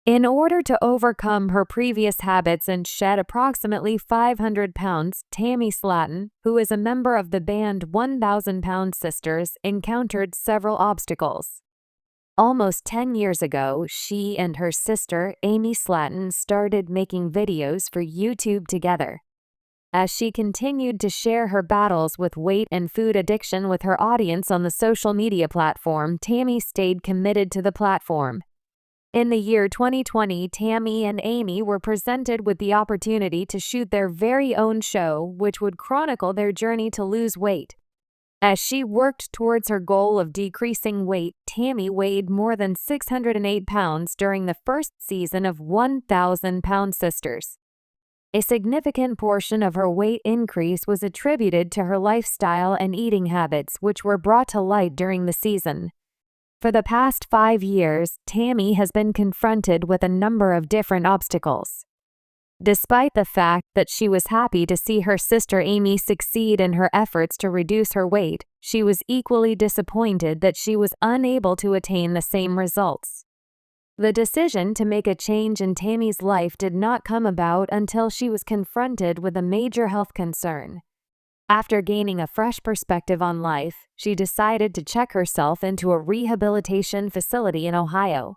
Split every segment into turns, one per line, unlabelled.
In order to overcome her previous habits and shed approximately 500 pounds, Tammy Slaton, who is a member of the band 1,000 Pound Sisters, encountered several obstacles. Almost 10 years ago, she and her sister, Amy Slaton, started making videos for YouTube together. As she continued to share her battles with weight and food addiction with her audience on the social media platform, Tammy stayed committed to the platform. In the year 2020, Tammy and Amy were presented with the opportunity to shoot their very own show, which would chronicle their journey to lose weight. As she worked towards her goal of decreasing weight, Tammy weighed more than 608 pounds during the first season of 1,000 Pound Sisters. A significant portion of her weight increase was attributed to her lifestyle and eating habits, which were brought to light during the season. For the past 5 years, Tammy has been confronted with a number of different obstacles. Despite the fact that she was happy to see her sister Amy succeed in her efforts to reduce her weight, she was equally disappointed that she was unable to attain the same results. The decision to make a change in Tammy's life did not come about until she was confronted with a major health concern. After gaining a fresh perspective on life, she decided to check herself into a rehabilitation facility in Ohio.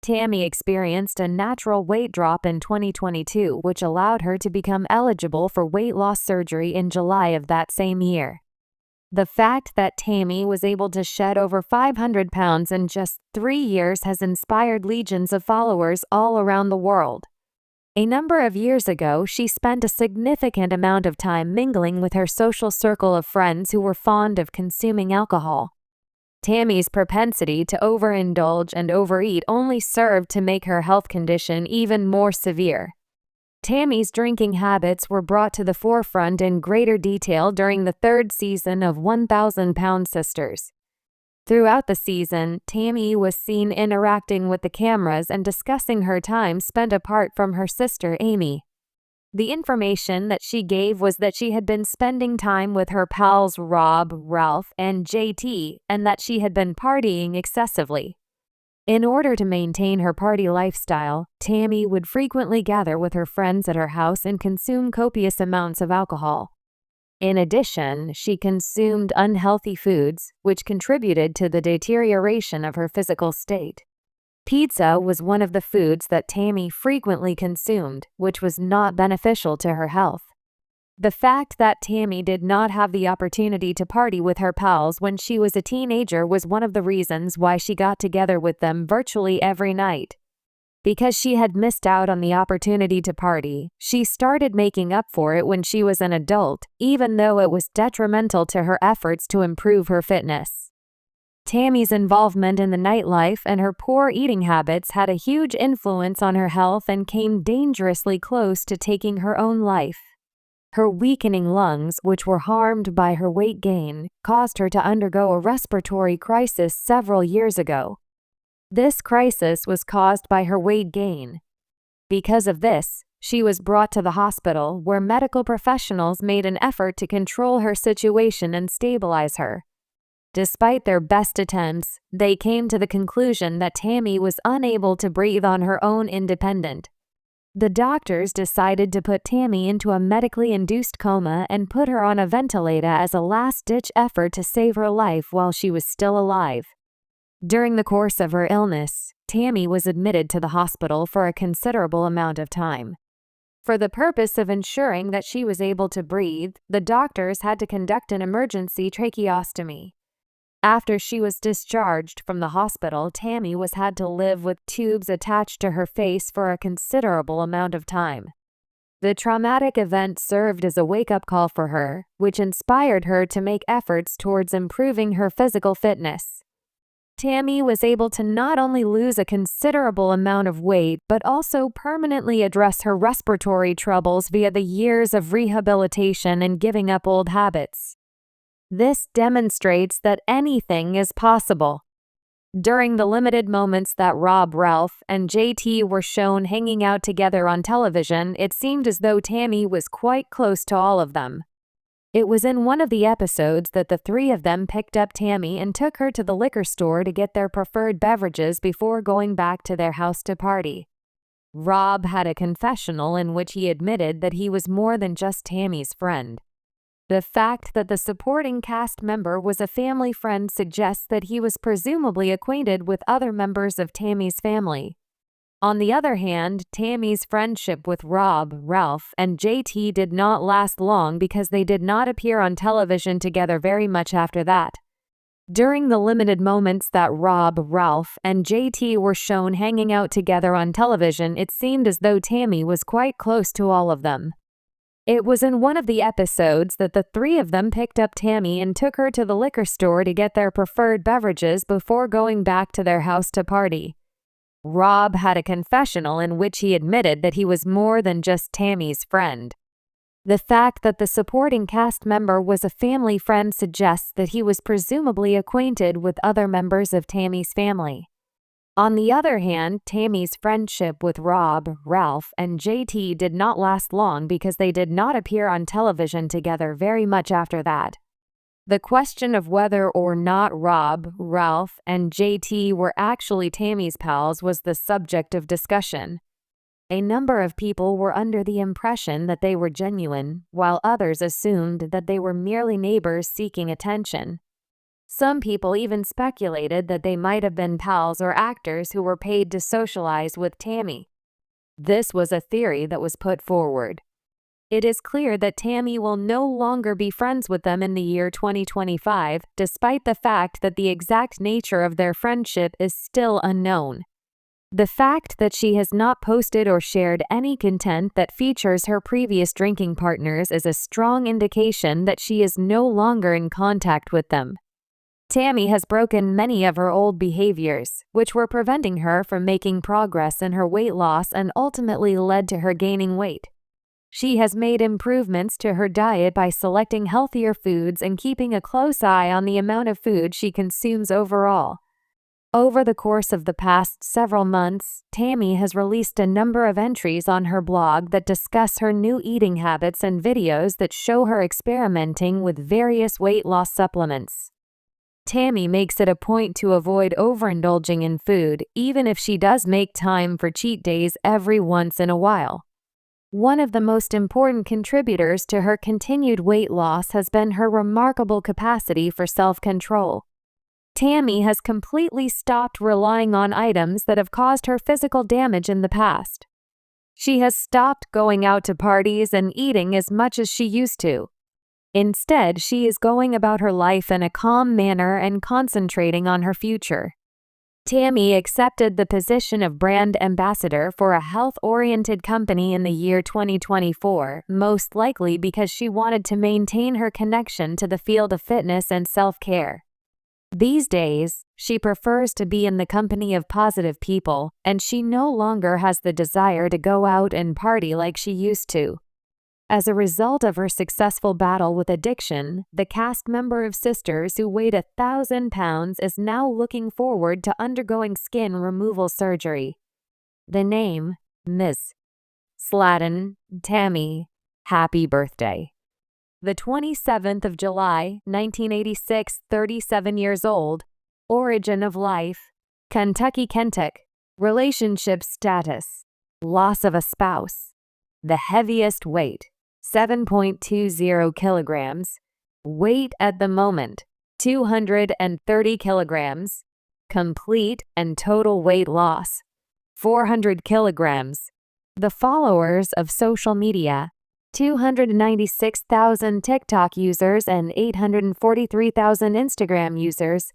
Tammy experienced a natural weight drop in 2022, which allowed her to become eligible for weight loss surgery in July of that same year. The fact that Tammy was able to shed over 500 pounds in just 3 years has inspired legions of followers all around the world. A number of years ago, she spent a significant amount of time mingling with her social circle of friends who were fond of consuming alcohol. Tammy's propensity to overindulge and overeat only served to make her health condition even more severe. Tammy's drinking habits were brought to the forefront in greater detail during the 3rd season of 1,000 Pound Sisters. Throughout the season, Tammy was seen interacting with the cameras and discussing her time spent apart from her sister Amy. The information that she gave was that she had been spending time with her pals Rob, Ralph, and JT, and that she had been partying excessively. In order to maintain her party lifestyle, Tammy would frequently gather with her friends at her house and consume copious amounts of alcohol. In addition, she consumed unhealthy foods, which contributed to the deterioration of her physical state. Pizza was one of the foods that Tammy frequently consumed, which was not beneficial to her health. The fact that Tammy did not have the opportunity to party with her pals when she was a teenager was one of the reasons why she got together with them virtually every night. Because she had missed out on the opportunity to party, she started making up for it when she was an adult, even though it was detrimental to her efforts to improve her fitness. Tammy's involvement in the nightlife and her poor eating habits had a huge influence on her health and came dangerously close to taking her own life. Her weakening lungs, which were harmed by her weight gain, caused her to undergo a respiratory crisis several years ago. This crisis was caused by her weight gain. Because of this, she was brought to the hospital, where medical professionals made an effort to control her situation and stabilize her. Despite their best attempts, they came to the conclusion that Tammy was unable to breathe on her own independent. The doctors decided to put Tammy into a medically induced coma and put her on a ventilator as a last-ditch effort to save her life while she was still alive. During the course of her illness, Tammy was admitted to the hospital for a considerable amount of time. For the purpose of ensuring that she was able to breathe, the doctors had to conduct an emergency tracheostomy. After she was discharged from the hospital, Tammy was had to live with tubes attached to her face for a considerable amount of time. The traumatic event served as a wake-up call for her, which inspired her to make efforts towards improving her physical fitness. Tammy was able to not only lose a considerable amount of weight, but also permanently address her respiratory troubles via the years of rehabilitation and giving up old habits. This demonstrates that anything is possible. During the limited moments that Rob, Ralph, and JT were shown hanging out together on television, it seemed as though Tammy was quite close to all of them. It was in one of the episodes that the 3 of them picked up Tammy and took her to the liquor store to get their preferred beverages before going back to their house to party. Rob had a confessional in which he admitted that he was more than just Tammy's friend. The fact that the supporting cast member was a family friend suggests that he was presumably acquainted with other members of Tammy's family. On the other hand, Tammy's friendship with Rob, Ralph, and JT did not last long because they did not appear on television together very much after that. During the limited moments that Rob, Ralph, and JT were shown hanging out together on television, it seemed as though Tammy was quite close to all of them. It was in one of the episodes that the three of them picked up Tammy and took her to the liquor store to get their preferred beverages before going back to their house to party. Rob had a confessional in which he admitted that he was more than just Tammy's friend. The fact that the supporting cast member was a family friend suggests that he was presumably acquainted with other members of Tammy's family. On the other hand, Tammy's friendship with Rob, Ralph, and JT did not last long because they did not appear on television together very much after that. The question of whether or not Rob, Ralph, and JT were actually Tammy's pals was the subject of discussion. A number of people were under the impression that they were genuine, while others assumed that they were merely neighbors seeking attention. Some people even speculated that they might have been pals or actors who were paid to socialize with Tammy. This was a theory that was put forward. It is clear that Tammy will no longer be friends with them in the year 2025, despite the fact that the exact nature of their friendship is still unknown. The fact that she has not posted or shared any content that features her previous drinking partners is a strong indication that she is no longer in contact with them. Tammy has broken many of her old behaviors, which were preventing her from making progress in her weight loss and ultimately led to her gaining weight. She has made improvements to her diet by selecting healthier foods and keeping a close eye on the amount of food she consumes overall. Over the course of the past several months, Tammy has released a number of entries on her blog that discuss her new eating habits and videos that show her experimenting with various weight loss supplements. Tammy makes it a point to avoid overindulging in food, even if she does make time for cheat days every once in a while. One of the most important contributors to her continued weight loss has been her remarkable capacity for self-control. Tammy has completely stopped relying on items that have caused her physical damage in the past. She has stopped going out to parties and eating as much as she used to. Instead, she is going about her life in a calm manner and concentrating on her future. Tammy accepted the position of brand ambassador for a health-oriented company in the year 2024, most likely because she wanted to maintain her connection to the field of fitness and self-care. These days, she prefers to be in the company of positive people, and she no longer has the desire to go out and party like she used to. As a result of her successful battle with addiction, the cast member of Sisters who weighed 1,000 pounds is now looking forward to undergoing skin removal surgery. The name, Ms. Slaton, Tammy, happy birthday. The 27th of July, 1986, 37 years old. Origin of life, Kentucky, Kentucky. Relationship status, loss of a spouse. The heaviest weight, 7.20 kilograms. Weight at the moment, 230 kilograms. Complete and total weight loss, 400 kilograms. The followers of social media, 296,000 TikTok users and 843,000 Instagram users.